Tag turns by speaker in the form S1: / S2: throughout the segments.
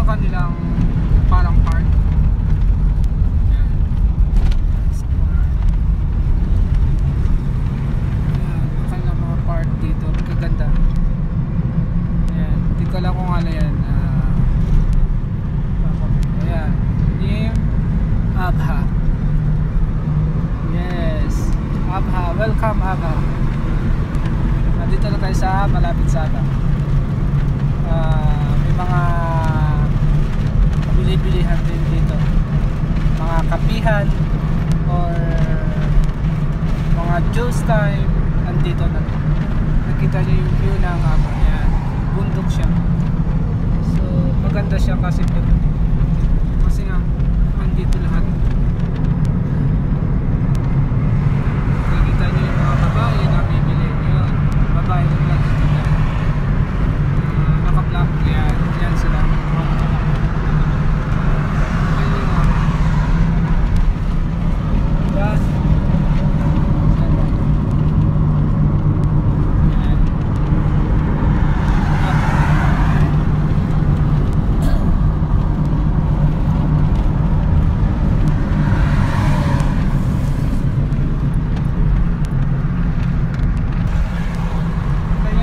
S1: kanilang parang park. Ayan. Ayan, kanilang mga park dito, kaganda. Ayan, hindi ko alam kung ano yan. Ayan, Nim Abha. Yes, Abha, welcome Abha. Nandito na tayo sa malapit sa Abha. May mga bili-bilihan din dito, mga kapihan or mga juice time. Andito na, nakita nyo yung view ng Abha. Ayan, bundok siya, so maganda siya kasi nga andito lahat. Nakikita nyo yung mga babae na bibili yun, babae lang lang dito na naka-block. Yan sila. Yan.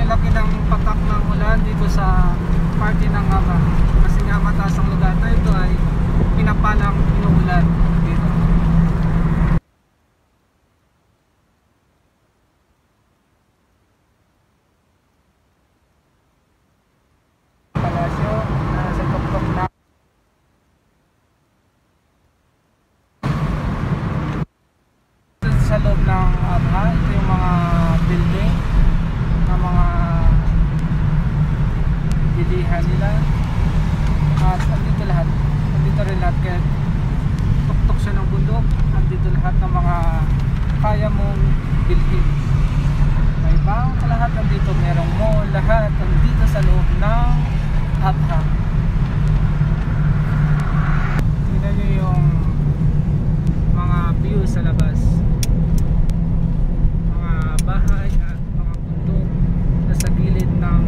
S1: Laki ng patak ng ulan dito sa party ng Abha, kasi nga mataas ang lugar na ito ay pinapalang inuulan dito. Palasyo na sa tuktok na sa loob ng Abha. Ito yung mga building na mga bilihan nila, at andito lahat, andito rin lahat, kaya tuktok siya ng bundok. Andito lahat ng mga kaya mong bilhin, may bangko, lahat andito, merong mall, lahat andito sa loob ng Abha. Tingnan nyo yung mga view sa labas, mga bahay at mga bundok. Nasa gilid ng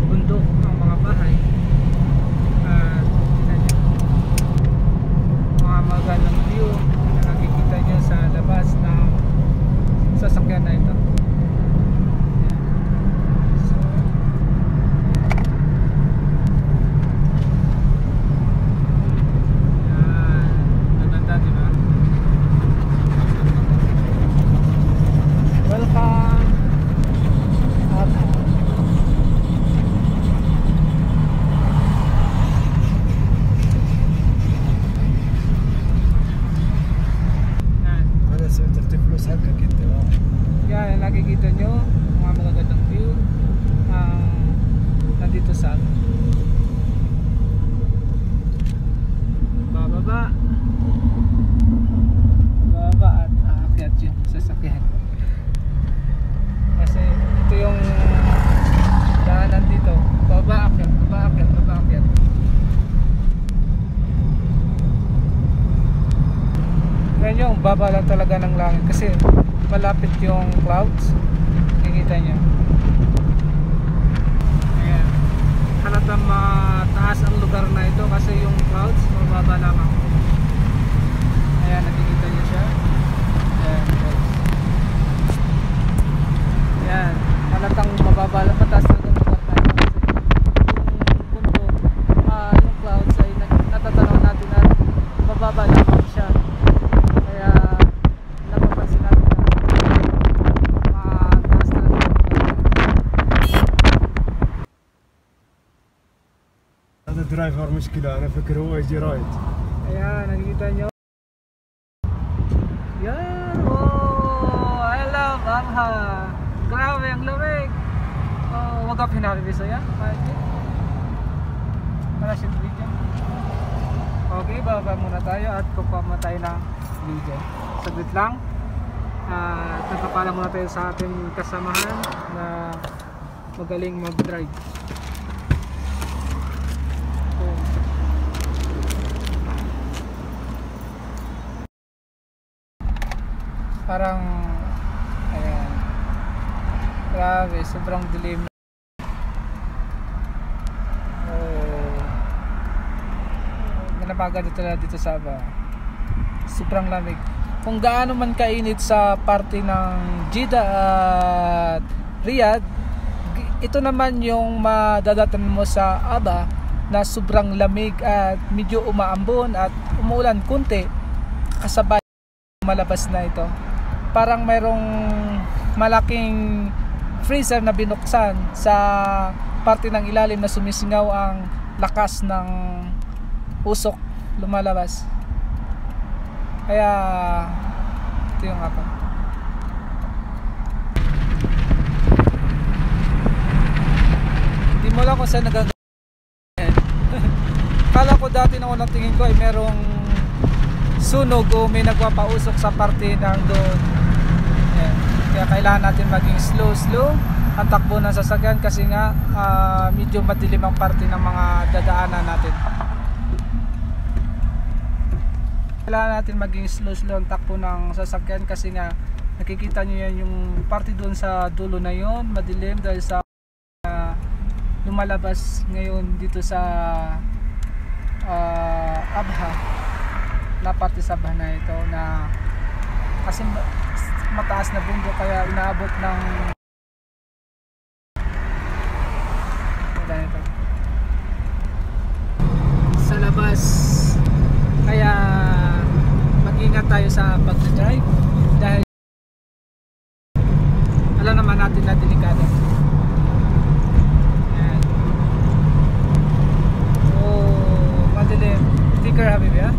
S1: bundok ang mga bahay, at tingnan nyo mga magandang view na nakikita nyo sa labas ng sasakyan na ito. So, yan, maganda, diba? Welcome Abha. Yan, nakikita nyo mga magagandang view nandito sa bababa at aakyat yung sasakyan, kasi ito yung daanan dito, baba akyat. Ngayon yung baba lang talaga ng langit kasi malapit yung clouds. Nakikita nyo, ayan, halatang mataas ang lugar na ito kasi yung clouds mababa lamang. Ayan, nakikita nyo siya. Ayan, ayan, halatang mababa lang, mataas lang yung lugar na ito kasi yung bundok, yung clouds ay natatanaw natin at mababa lamang siya. Kaya napapansin natin
S2: هذا درايفر مشكلة، أنا فكر هو يجي رايت.
S1: Ayan, nakikita nyo. Yan, oh, I love Abha. Grabe, ang lamig. Oh, wag ka pinaribiso yan. Para siya video. Okay, baba muna tayo at kukuha muna tayo ng video. Saglit lang. At nagpapala muna tayo sa ating kasamahan na magaling mag-drive. Parang ayan, grabe, sobrang dilim. Oh, napakaganda talaga dito sa Aba. Sobrang lamig. Kung gaano man kainit sa parte ng Jeddah at Riyadh, ito naman yung madadatan mo sa Aba na sobrang lamig at medyo umaambon at umuulan kunti kasabay malabas na ito. Parang mayroong malaking freezer na binuksan sa parte ng ilalim na sumisingaw ang lakas ng usok lumalabas. Kaya ito yung Aba. Hindi mo lang kung saan nagagawa. Kala ko dati na unang tingin ko ay merong sunog o may nagpapausok sa parte ng doon. Ayan. Kaya kailangan natin maging slow ang takbo ng sasakyan kasi nga medyo madilim ang parte ng mga dadaanan natin. Kailangan natin maging slow ang takbo ng sasakyan kasi nga nakikita nyo yan yung parte doon sa dulo na yon, madilim dahil sa lumalabas ngayon dito sa Abha na parte sa Abha na ito na kasi mataas na bundok kaya inaabot ng ito sa labas, kaya mag-ingat tayo sa pag-drive dahil alam naman natin na delikado. Ayan. Oh, madilim. Sticker Habib, ya?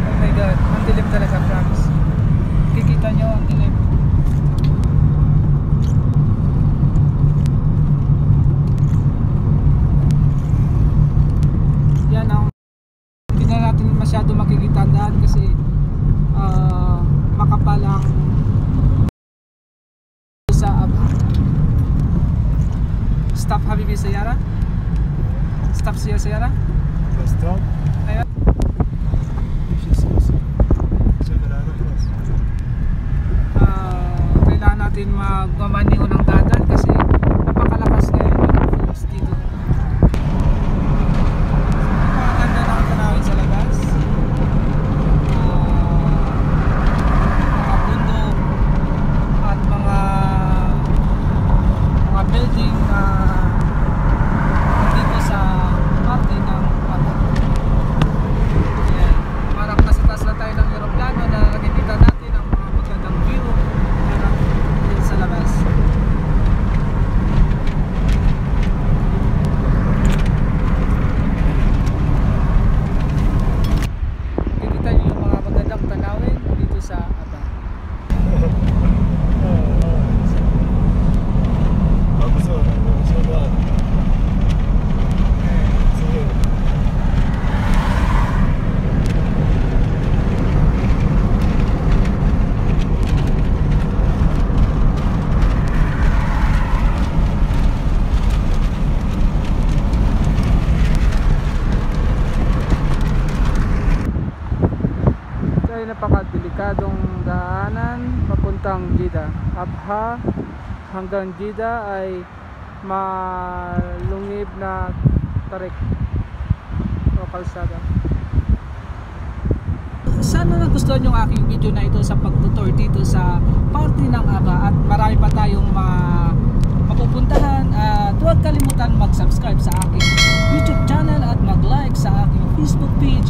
S1: Oh my god, ang dilim talaga, promise. Kikita nyo ang dilim. Yan ang hindi na natin masyado makikita ang daan kasi makapal ang sa Abha. Stop Habibi Sayara. Stop Sayara.
S2: Stop.
S1: Ayan. Kailangan natin magmamaniho ng dadan kasi napakalakas ngayon yung flows dito. Napakaganda na ang tanawin sa labas. Mga bundok at mga building na dito sa parte ng Abha. Ayan. Parang nasa taas na tayo ng aeroplano na nakikita natin ang mga magandang view dito sa labas. Nakikita niyo yung mga magandang tanawin dito sa Abha. Napakadelikadong daanan papuntang Jeddah. Abha hanggang Jeddah ay malungib na tarik o kalsada. Sana nagustuhan yung aking video na ito sa pagtutur dito sa parte ng Abha at marami pa tayong mapupuntahan at huwag kalimutan mag-subscribe sa aking YouTube channel at mag-like sa aking Facebook page